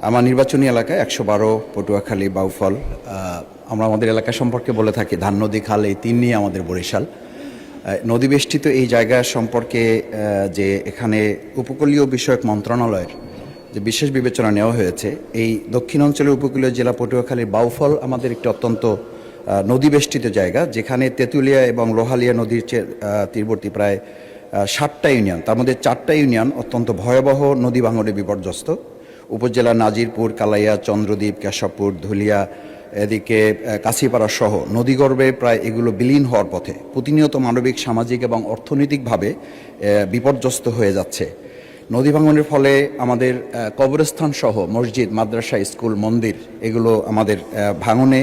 আমার নির্বাচনী এলাকায় ১১২ পটুয়াখালী বাউফল। আমরা আমাদের এলাকা সম্পর্কে বলে থাকি ধান নদী খাল, এই তিন নিয়ে আমাদের বরিশাল। নদীবেষ্টিত এই জায়গা সম্পর্কে যে এখানে উপকূলীয় বিষয়ক মন্ত্রণালয়ের যে বিশেষ বিবেচনা নেওয়া হয়েছে, এই দক্ষিণ অঞ্চলের উপকূলীয় জেলা পটুয়াখালীর বাউফল আমাদের একটি অত্যন্ত নদীবেষ্টিত জায়গা, যেখানে তেঁতুলিয়া এবং লোহালিয়া নদীর তীরবর্তী প্রায় ৭টা ইউনিয়ন, তার মধ্যে 4টা ইউনিয়ন অত্যন্ত ভয়াবহ নদী ভাঙনে বিপর্যস্ত। উপজেলা নাজিরপুর, কালাইয়া, চন্দ্রদ্বীপ, কেশবপুর, ধুলিয়া, এদিকে কাশিপাড়া সহ নদীগর্ভে প্রায় এগুলো বিলীন হওয়ার পথে। প্রতিনিয়ত মানবিক, সামাজিক এবং অর্থনৈতিকভাবে বিপর্যস্ত হয়ে যাচ্ছে। নদী ভাঙনের ফলে আমাদের কবরস্থান সহ মসজিদ, মাদ্রাসা, স্কুল, মন্দির এগুলো আমাদের ভাঙনে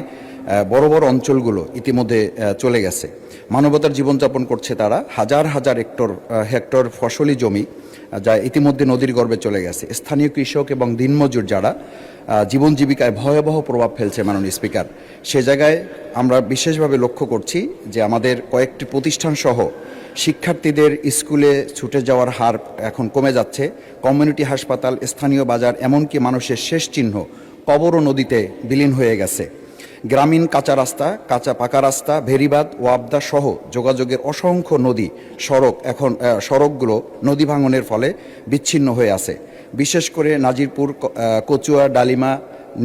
বড় বড় অঞ্চলগুলো ইতিমধ্যে চলে গেছে। মানবতার জীবনযাপন করছে তারা। হাজার হাজার হেক্টর ফসলি জমি যা ইতিমধ্যে নদীর গর্ভে চলে গেছে। স্থানীয় কৃষক এবং দিনমজুর যারা জীবন জীবিকায় ভয়াবহ প্রভাব ফেলছে। মাননীয় স্পিকার, সে জায়গায় আমরা বিশেষভাবে লক্ষ্য করছি যে আমাদের কয়েকটি প্রতিষ্ঠান সহ শিক্ষার্থীদের স্কুলে ছুটে যাওয়ার হার এখন কমে যাচ্ছে। কমিউনিটি হাসপাতাল, স্থানীয় বাজার, এমনকি মানুষের শেষ চিহ্ন কবরও নদীতে বিলীন হয়ে গেছে। গ্রামীণ কাঁচা রাস্তা, কাঁচা পাকা রাস্তা, ভেরিবাঁধ, ওয়াবদা সহ যোগাযোগের অসংখ্য নদী সড়কগুলো নদী ভাঙনের ফলে বিচ্ছিন্ন হয়ে আছে। বিশেষ করে নাজিরপুর, কচুয়া, ডালিমা,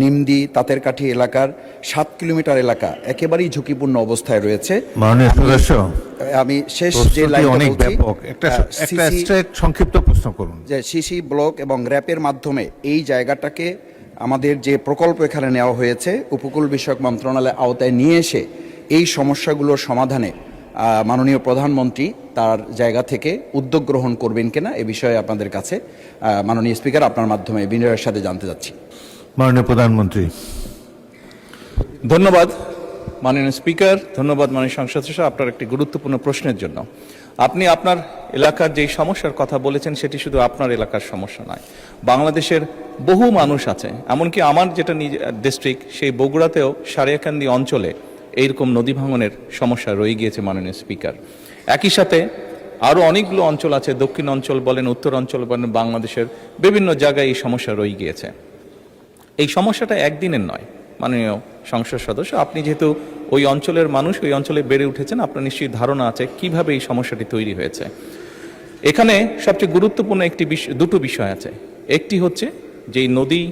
নিমদি, তাঁতেরকাঠি এলাকার 7 কিলোমিটার এলাকা একেবারেই ঝুঁকিপূর্ণ অবস্থায় রয়েছে। আমি শেষ যে সংক্ষিপ্ত প্রশ্ন করুন যে সিসি ব্লক এবং র্যাপের মাধ্যমে এই জায়গাটাকে আমাদের যে প্রকল্প এখানে নেওয়া হয়েছে উপকূল বিষয়ক মন্ত্রণালয়ের আওতায় নিয়ে এসে এই সমস্যাগুলোর সমাধানে মাননীয় প্রধানমন্ত্রী তার জায়গা থেকে উদ্যোগ গ্রহণ করবেন কিনা এ বিষয়ে আপনাদের কাছে মাননীয় স্পিকার আপনার মাধ্যমে বিনয়ের সাথে জানতে চাচ্ছি। মাননীয় প্রধানমন্ত্রী। ধন্যবাদ মাননীয় স্পিকার, ধন্যবাদ মাননীয় সংসদ সদস্য আপনার একটি গুরুত্বপূর্ণ প্রশ্নের জন্য। আপনি আপনার এলাকার যেই সমস্যার কথা বলেছেন সেটি শুধু আপনার এলাকার সমস্যা নয়, বাংলাদেশের বহু মানুষ আছে। এমনকি আমার যেটা ডিস্ট্রিক্ট, সেই বগুড়াতেও সারিয়াকান্দি অঞ্চলে এইরকম নদী ভাঙনের সমস্যা রয়ে গিয়েছে মাননীয় স্পিকার। একই সাথে আরও অনেকগুলো অঞ্চল আছে, দক্ষিণ অঞ্চল বলেন, উত্তর অঞ্চল বলেন, বাংলাদেশের বিভিন্ন জায়গায় এই সমস্যা রয়ে গিয়েছে। এই সমস্যাটা একদিনের নয় মাননীয় সংসদ সদস্য। আপনি যেহেতু ওই অঞ্চলের মানুষ, ওই অঞ্চলে বেড়ে উঠেছেন, আপনার নিশ্চয়ই ধারণা আছে কিভাবে এই সমস্যাটি তৈরি হয়েছে। এখানে সবচেয়ে গুরুত্বপূর্ণ দুটো বিষয় আছে। একটি হচ্ছে যে নদী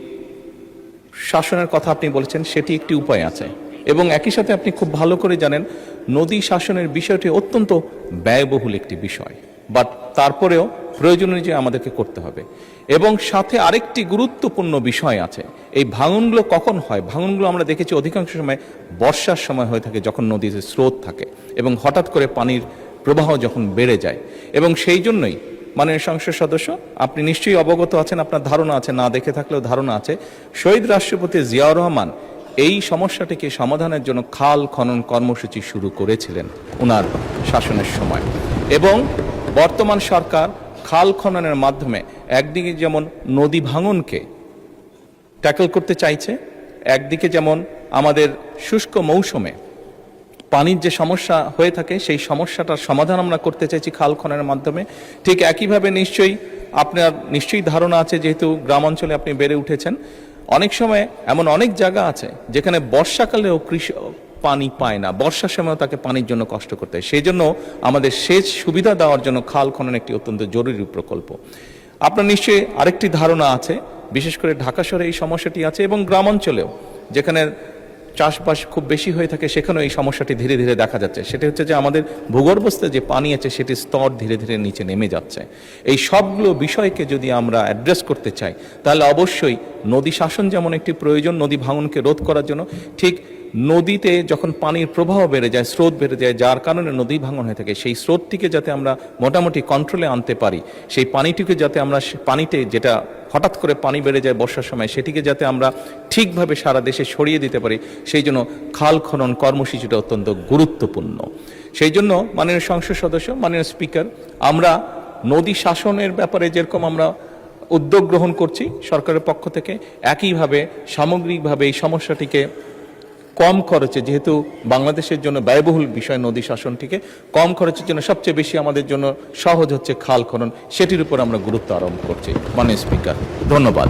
শাসনের কথা আপনি বলেছেন, সেটি একটি উপায় আছে, এবং একই সাথে আপনি খুব ভালো করে জানেন নদী শাসনের বিষয়টি অত্যন্ত ব্যয়বহুল একটি বিষয়, বাট তারপরেও প্রয়োজন অনুযায়ী আমাদেরকে করতে হবে। এবং সাথে আরেকটি গুরুত্বপূর্ণ বিষয় আছে, এই ভাঙনগুলো কখন হয়? ভাঙনগুলো আমরা দেখেছি অধিকাংশ সময় বর্ষার সময় হয়ে থাকে, যখন নদীতে স্রোত থাকে এবং হঠাৎ করে পানির প্রবাহ যখন বেড়ে যায়। এবং সেই জন্যই মাননীয় সংসদ সদস্য আপনি নিশ্চয়ই অবগত আছেন, আপনার ধারণা আছে, না দেখে থাকলেও ধারণা আছে, শহীদ রাষ্ট্রপতি জিয়াউর রহমান এই সমস্যাটিকে সমাধানের জন্য খাল খনন কর্মসূচি শুরু করেছিলেন ওনার শাসনের সময়। এবং বর্তমান সরকার খাল খননের মাধ্যমে একদিকে যেমন নদী ভাঙনকে ট্যাকল করতে চাইছে, একদিকে যেমন আমাদের শুষ্ক মৌসুমে পানির যে সমস্যা হয়ে থাকে সেই সমস্যাটার সমাধান আমরা করতে চাইছি খাল খননের মাধ্যমে। ঠিক একইভাবে আপনার নিশ্চয়ই ধারণা আছে, যেহেতু গ্রাম অঞ্চলে আপনি বেড়ে উঠেছেন, অনেক সময় এমন অনেক জায়গা আছে যেখানে বর্ষাকালেও কৃষক পানি পায় না, বর্ষার সময়ও তাকে পানির জন্য কষ্ট করতে হয়। সেই জন্য আমাদের সেচ সুবিধা দেওয়ার জন্য খাল খনন একটি অত্যন্ত জরুরি প্রকল্প। আপনার নিশ্চয়ই আরেকটি ধারণা আছে, বিশেষ করে ঢাকা শহরে এই সমস্যাটি আছে, এবং গ্রাম অঞ্চলেও যেখানে চাষবাস খুব বেশি হয়ে থাকে সেখানেও এই সমস্যাটি ধীরে ধীরে দেখা যাচ্ছে। সেটি হচ্ছে যে আমাদের ভূগর্ভস্থ যে পানি আছে সেটির স্তর ধীরে ধীরে নিচে নেমে যাচ্ছে। এই সবগুলো বিষয়কে যদি আমরা অ্যাড্রেস করতে চাই তাহলে অবশ্যই নদী শাসন যেমন একটি প্রয়োজন নদী ভাঙনকে রোধ করার জন্য, ঠিক নদীতে যখন পানির প্রবাহ বেড়ে যায়, স্রোত বেড়ে যায়, যার কারণে নদী ভাঙন হয়ে থাকে, সেই স্রোতটিকে যাতে আমরা মোটামুটি কন্ট্রোলে আনতে পারি, সেই পানিটিকে যাতে আমরা পানিতে যেটা হঠাৎ করে পানি বেড়ে যায় বর্ষার সময়, সেটিকে যাতে আমরা ঠিকভাবে সারা দেশে ছড়িয়ে দিতে পারি, সেই জন্য খাল খনন কর্মসূচিটা অত্যন্ত গুরুত্বপূর্ণ। সেই জন্য মাননীয় সংসদ সদস্য, মাননীয় স্পিকার, আমরা নদী শাসনের ব্যাপারে যেরকম আমরা উদ্যোগ গ্রহণ করছি সরকারের পক্ষ থেকে, একইভাবে সামগ্রিকভাবে এই সমস্যাটিকে কম খরচে, যেহেতু বাংলাদেশের জন্য ব্যয়বহুল বিষয় নদী শাসনটিকে কম খরচের জন্য সবচেয়ে বেশি আমাদের জন্য সহজ হচ্ছে খাল খনন, সেটির উপর আমরা গুরুত্ব আরোপ করছি। মাননীয় স্পিকার, ধন্যবাদ।